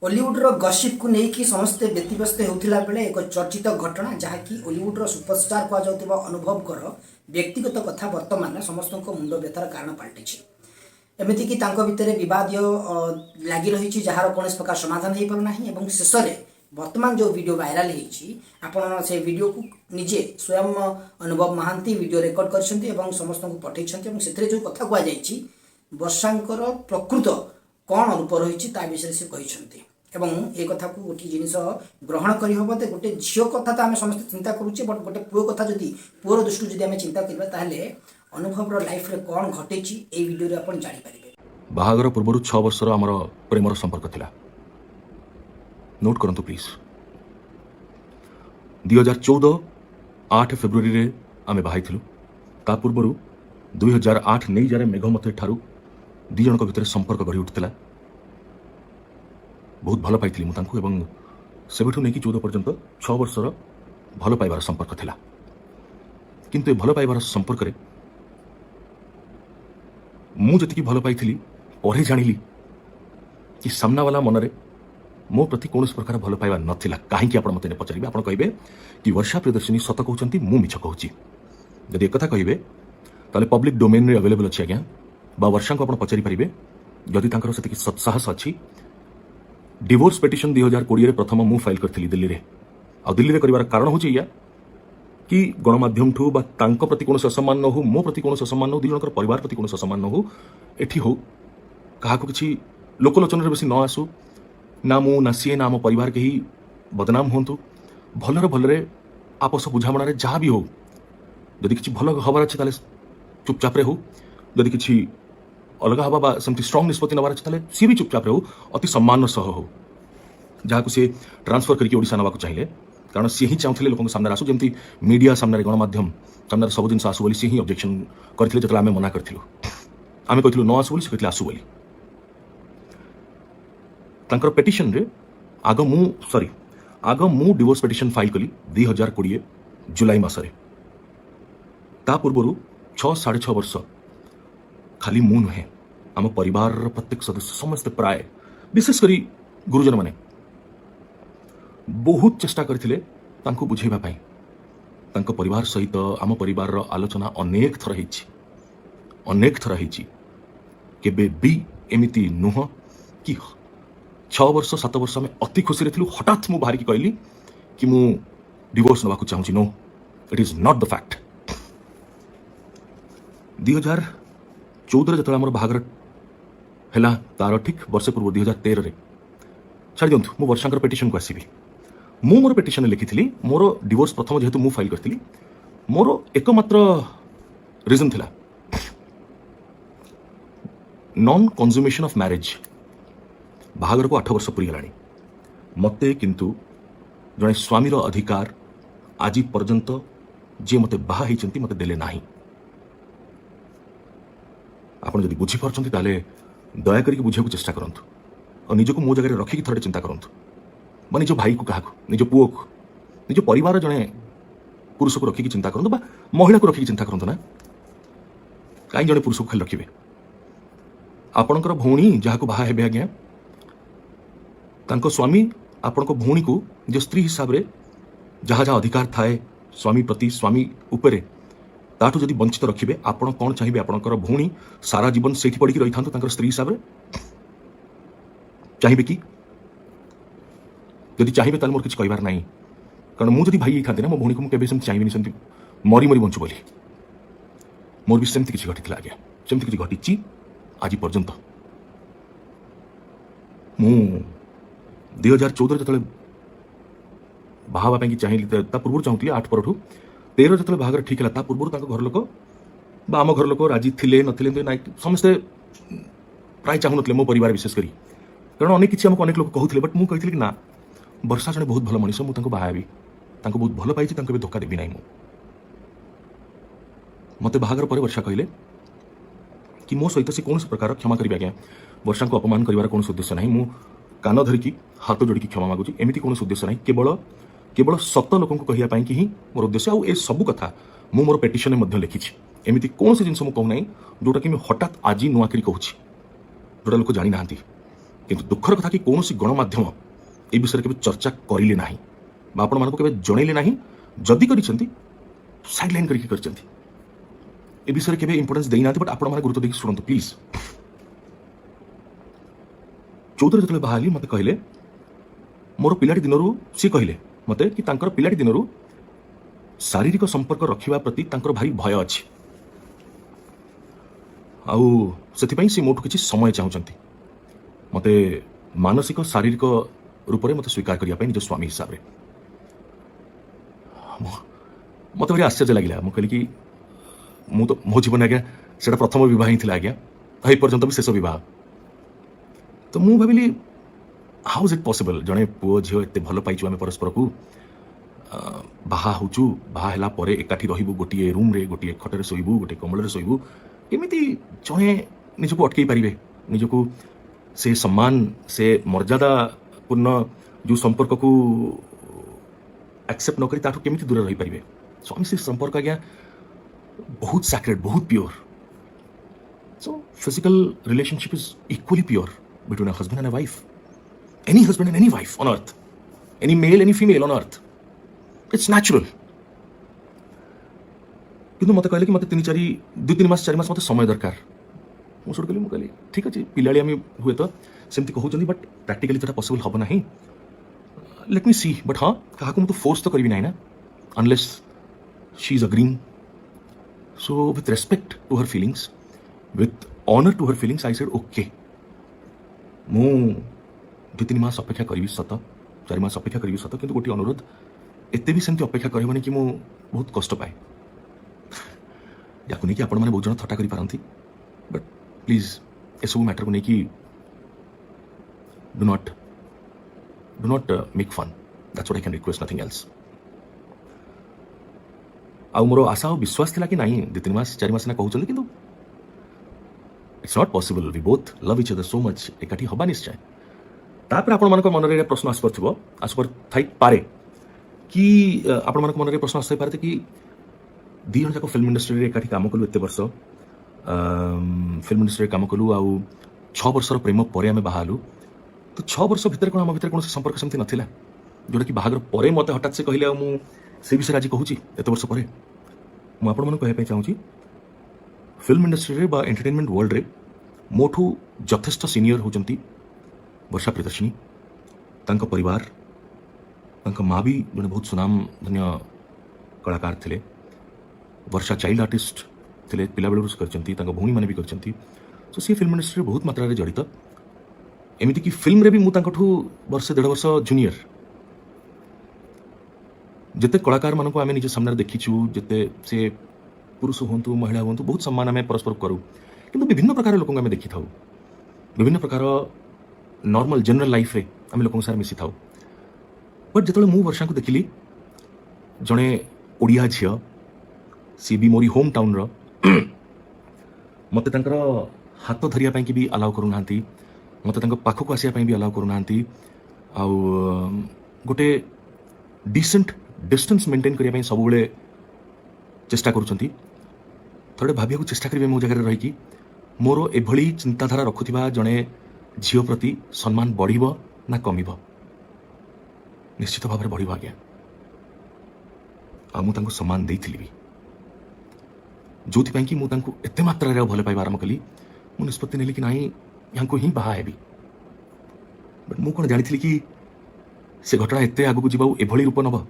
ओलीवुड्र gossip को लेकिन समस्ते व्यतिव्यस्त होता बेले एक चर्चित घटना जहाँकि ओलीवुड्र सुपरस्टार कहुवा अनुभव व्यक्तिगत कथा वर्तमान समस्त मुंड व्यथार कारण पलटि एमतीक भितर विवाद लगी रही जार कौन प्रकार समाधान हो पारना शेष में वर्तमान जो वीडियो वायरल होपण से वीडियो को निजे स्वयं अनुभव महांती वीडियो रेकर्ड कर समस्त को पठे से जो कथा कहुई वर्षांकर प्रकृत कौन रूप रही विषय से कहते ये कथा को गोटे जिन ग्रहण करहब तो गोटे झील कथा तो आम समस्त चिंता करुचे बट गोटे पुओ कथा जदि पुओर दृष्टि आम चिंता करवा अनुभव लाइफ रे कौन घटे ये वीडियो आप जापर बाहागर पूर्व 6 वर्षर आमर प्रेमर संपर्क थिला। नोट करंतु प्लीज 2014 8 फेब्रुआरी रे आमे बाहाई थिलु। ता पूर्व 2008 नहीं जारे मेघमते ठारू दी जनक भितर संपर्क गढ़ी उठिला। बहुत भल पाई मु तांकु एवं सेबठु नहीं कि 14 पर्यंत 6 वर्षर भल पाइबार संपर्क थिला। किंतु भल पाइबार संपर्क रे मु जति भल पाई परे जानिली कि सामना वाला मनरे मो प्रति कौन प्रकार भल पाइबा नथिला। कहीं आप मत पचारे आप कहे कि वर्षा प्रियदर्शिनी सत कहते मु मिछ कहूँ। जदि एक कथा कहे ताले पब्लिक डोमेन रे अवेलेबल अच्छी आज्ञा बा वर्षा को आप पचारि पारे जदि से सत्साहस अच्छी। डिवोर्स पिटिशन 2020 प्रथम मु फाइल करी दिल्ली रे। आ दिल्ली रे करिवार कारण हूँ या कि गणमाध्यम ठू बा तांको प्रति कौन असम्मान न हो मो प्रति कौन असम्मान न हो दी जनकर परिवार प्रति कौन असम्मान न हो एठी हो क्या किसी लोकलोचन बेसी न आसू ना मु ना सी ना मो परिवार के ही बदनाम हूँ भलर भलरे आपस बुझामण जहाँ भी हो जदि किसी भल हबार अच्छे ताले चुपचाप रे हो जदि किसी अलग हवा सेमती स्ट्रंग निष्पत्ति नबार अच्छे ताले सी भी चुपचाप रे हो अति सम्मान सह हो जहाँ को सी ट्रांसफर करके ओडिशा नवा चाहिए कारण सी ही चाहते लोक सामने आसू जमी मीडिया सामने गणमाध्यम सामने सब जिन आसू बोली सी ही ऑब्जेक्शन करते जो आम मना करूँ आम कहूँ न आसू बोली आसू बोली तांकर पेटिशन रे आग मु डिवोर्स पेटिशन फाइल कली 2020 जुलाई मासरे। ता पूर्व 6-6.5 वर्ष खाली मु नुहे आम परिवार प्रत्येक सदस्य समस्त प्राय विशेषकर गुरुजन माने बहुत चेष्टा करथिले तांको बुझेबा पाई। तांको परिवार सहित आम परिवार आलोचना अनेक थर हेची केबे भी एमिति नुह कि 6 वर्ष 7 वर्ष में अति खुशी रे थिलु हठात मु बाहरी कहली कि मु डिवोर्स नवा चाहूँ। No it is not the fact. 2014 जो आम बाहागर है तार ठीक वर्ष पूर्व 2013 रे छाड़ दिंतु मु वर्षांकर पेटिशन को आसबि। मु मोर पेटिशन लिखी मोर डिवोर्स प्रथम जेहेतु मु फाइल करी मोर एकमात्र रीजन थिला नॉन कंज्यूमेशन ऑफ मैरिज। बाहागर को 8 वर्ष पूरी गलानी मते किंतु जड़े स्वामीर अधिकार आज पर्यंत जे मते बाहा होती मते देले नाही। आपन जदि बुझी पारछंती ताले दया करके बुझे चेष्टा करंतु और निजको मो जगह रखिकी थोड़े चिंता करंतु बा निज भाई को क्या निज पुओ को निज परिवार जड़े पुरुष को रखिकी चिंता करंतु बा महिला को रखिकी चिंता करंतु ना। कहीं जड़े पुरुष को खाली रखिए आपणकर भौणी जहाँ को बाहा हेबे आज्ञा तांको स्वामी आपण को भौणी को निज स्त्री हिसाब रे जहाँ जहाँ अधिकार थाए स्वामी प्रति स्वामी उपरे ताठू जदि वंचित रखिए आपण कौन चाहिए आपणकर भौणी सारा जीवन से पड़ी रही था स्त्री हिसाब रे चाहिए कि जदि चाहिए ताल मोर किसी कहबार नहीं कारण मुझे भाई था ना मो भौणी को मुझे चाहिए सेमती मरी मरी बंचु बोली मोर भी सेमती किसी घटी आज्ञा सेमती किसी घटी आज पर्यंत। मु 2014 जो बाहाबा चाहिए पूर्व चाहूली 8 पर 13 जो बाहागर ठीक है पूर्व घर लोक आम घर लोक राजी थे ना समस्ते प्राय चाहून मो परिवार विशेषकर कारण अनेक किसी आमको अनेक लोग कहते बट मुझे कि ना वर्षा जड़े बहुत भल मनीष मुझे बाहाबी बहुत भल पाई धोखा देवी ना मत बाहागर पर वर्षा कहले कि मो सहित से कौन प्रकार क्षमा करी आज्ञा वर्षा को अपमान कर कौन उद्देश्य ना मु कान धरिकी हाथ जोड़ी क्षमा मागुची एमती कौन उद्देश्य ना केवल सत लोक कहवाई कि ही मोर उद्देश्य आउ सब कथा मु मोर पेटिशन में लिखी एमती कौन जिन कहूना जोटा कि हठात आज नुआकरी कहूँ जोटा लोक जानी ना କିନ୍ତୁ ଦୁଃଖର କଥା କି କୌଣସି ଗଣମାଧ୍ୟମ ଏ ବିଷୟରେ କେବେ ଚର୍ଚ୍ଚା କରିଲେ ନାହିଁ ବା ଆପଣମାନଙ୍କୁ କେବେ ଜଣେଇଲେ ନାହିଁ। ଯଦି କରିଛନ୍ତି ସାଇଡ୍ ଲାଇନ୍ କରିକି କରିଛନ୍ତି, ଏ ବିଷୟରେ କେବେ ଇମ୍ପୋର୍ଟାନ୍ସ ଦେଇନାହାନ୍ତି। ବଟ୍ ଆପଣମାନେ ଗୁରୁତ୍ୱ ଦେଇକି ଶୁଣନ୍ତୁ ପ୍ଲିଜ୍। 14ରେ ଯେତେବେଳେ ବାହା ହେଲି ମୋତେ କହିଲେ ମୋର ପିଲାଟି ଦିନରୁ ସିଏ କହିଲେ ମୋତେ କି ତାଙ୍କର ପିଲାଟି ଦିନରୁ ଶାରୀରିକ ସମ୍ପର୍କ ରଖିବା ପ୍ରତି ତାଙ୍କର ଭାରି ଭୟ ଅଛି, ଆଉ ସେଥିପାଇଁ ସେ ମୋଠୁ କିଛି ସମୟ ଚାହୁଁଛନ୍ତି ମୋତେ ମାନସିକ ଶାରୀରିକ ରୂପରେ ମୋତେ ସ୍ୱୀକାର କରିବା ପାଇଁ ନିଜ ସ୍ୱାମୀ ହିସାବରେ। ମୋତେ ଭାରି ଆଶ୍ଚର୍ଯ୍ୟ ଲାଗିଲା। ମୁଁ କହିଲି କି ମୁଁ ତ ମୋ ଜୀବନରେ ଆଜ୍ଞା ସେଇଟା ପ୍ରଥମ ବିବାହ ହିଁ ଥିଲା ଆଜ୍ଞା, ଏ ପର୍ଯ୍ୟନ୍ତ ବି ଶେଷ ବିବାହ। ତ ମୁଁ ଭାବିଲି ହାଉ ଇଜ୍ ଇଟ୍ ପସିବଲ୍, ଜଣେ ପୁଅ ଝିଅ ଏତେ ଭଲ ପାଇଛୁ ଆମେ ପରସ୍ପରକୁ, ବାହା ହେଉଛୁ, ବାହା ହେଲା ପରେ ଏକାଠି ରହିବୁ, ଗୋଟିଏ ରୁମ୍ରେ ଗୋଟିଏ ଖଟରେ ଶୋଇବୁ, ଗୋଟିଏ କମ୍ବଳରେ ଶୋଇବୁ, କେମିତି ଜଣେ ନିଜକୁ ଅଟକେଇ ପାରିବେ, ନିଜକୁ ସେ ସମ୍ମାନ ସେ ମର୍ଯ୍ୟାଦାପୂର୍ଣ୍ଣ ଯେଉଁ ସମ୍ପର୍କକୁ ଆକ୍ସେପ୍ଟ ନ କରି ତାଠୁ କେମିତି ଦୂରରେ ରହିପାରିବେ। ସ୍ୱାମୀ ସ୍ତ୍ରୀ ସମ୍ପର୍କ ଆଜ୍ଞା ବହୁତ ସାକ୍ରେଡ୍, ବହୁତ pure. So physical relationship is equally pure between a husband and a wife, any husband and any wife on earth, any male any female on earth, it's natural. କିନ୍ତୁ ମୋତେ କହିଲେ କି ମୋତେ 2-3 ମାସ 4 ମାସ ମୋତେ ସମୟ ଦରକାର। ମୁଁ ଶୁଣି କହିଲି, ମୁଁ କହିଲି ଠିକ୍ ଅଛି, ପିଲାଳି ଆମେ ହୁଏତ ସେମିତି କହୁଛନ୍ତି, ବଟ୍ ପ୍ରାକ୍ଟିକାଲି ସେଟା ପସିବଲ୍ ହେବ ନାହିଁ। ଲେଟ୍ ମି ସି, ବଟ୍ ହଁ କାହାକୁ ମୁଁ ତ ଫୋର୍ସ ତ କରିବି ନାହିଁ ନା, unless she is agreeing. So with respect to her feelings, with honour to her feelings, I said okay. ମୁଁ 2-3 ମାସ ଅପେକ୍ଷା କରିବି ସତ, 4 ମାସ ଅପେକ୍ଷା କରିବି ସତ, କିନ୍ତୁ ଗୋଟିଏ ଅନୁରୋଧ, ଏତେ ବି ସେମିତି ଅପେକ୍ଷା କରିବନି କି ମୁଁ ବହୁତ କଷ୍ଟ ପାଏ। याकु नहीं आपण मैंने बहुत जन थट्टा करि पारंती, बट प्लीज एसबू मैटर को नहीं do not make fun, that's what I can request, nothing else. आ मोर आशा और विश्वास थिला कि नहीं 2-3 मास 4 मास ना कहउछन, किंतु it's not possible. We both love each other so much, एकाठी हबा निश्चय। तापर आपण मानक मन रे प्रश्न आस परथिबो, आस पर थाई पारे कि आपण मानक मन रे प्रश्न आस पारे कि 2 जन जाक फिल्म इंडस्ट्री एकाठी काम कलु, एते वर्ष फिल्म इंडस्ट्री काम कलु, आउ 6 वर्षर प्रेम पर आम बाहलु। तो 6 वर्ष भितर कौन आम भर कौन संपर्क सेमती नाला, जोटा कि बाहागर पर मत हठात से कहले, से विषय आज कहूँ एत वर्ष पर मुझे चाहूँगी फिल्म इंडस्ट्री बा एंटरटेनमेंट वर्ल्ड रे मोठू यथेष्ट सीनियर होचंती वर्षा प्रियदर्शिनी, तांका परिवार, तांका माँ भी जड़े बहुत सुनाम धन्य कलाकार थे। वर्षा चाइल्ड आर्टिस्ट थे, पिला बेलू करचंती, तांका भौणी माने भी करचंती। सो सी फिल्म इंडस्ट्री बहुत मात्रा रे जड़ित, एमती कि फिल्म रे भी मु तांकठू वर्षे 1.5 वर्ष जूनियर। जिते कलाकार मानक आम निज सामने देखीचु, जिते से पुरुष हूँ महिला हूँ, बहुत सम्मान आम परस्पर करूँ, किंतु विभिन्न प्रकार लोक आम देखी था, विभिन्न प्रकार नॉर्मल जनरल लाइफ रे आम लोक साथ मिसी था। बट जो मु वर्षा को देखिली, जड़े ओडिया झील, सी भी मोरी होम टाउन रो, मते तांकर हाथ धरिया पाई भी अलाउ करूना, मते तांकर पाखक आसिया पाई भी अलाउ करूना, आउ गोटे डिसेंट डिस्टेंस मेंटेन करिया पाई सब बेले चेष्टा करूछंती। थोड़े भाबिया को चेष्टा करिवे मो जगह रही मोर एभली चिंताधारा रखुथिबा जड़े झील प्रति सम्मान बढ़िबो ना कमिबो? निश्चित भाव में बढ़िबो आज्ञा। आ मु तांको सम्मान देइथिली भी, जोथि कि मु तांको एते मात्रा रे भल पाइबा आरंभ कली। मु निष्पत्ति नेली कि नाही यांको ही बाहा हेबी। बट मु कोन जानिथिली कि से घटना एते आगु को जीवा एभली रूप नब।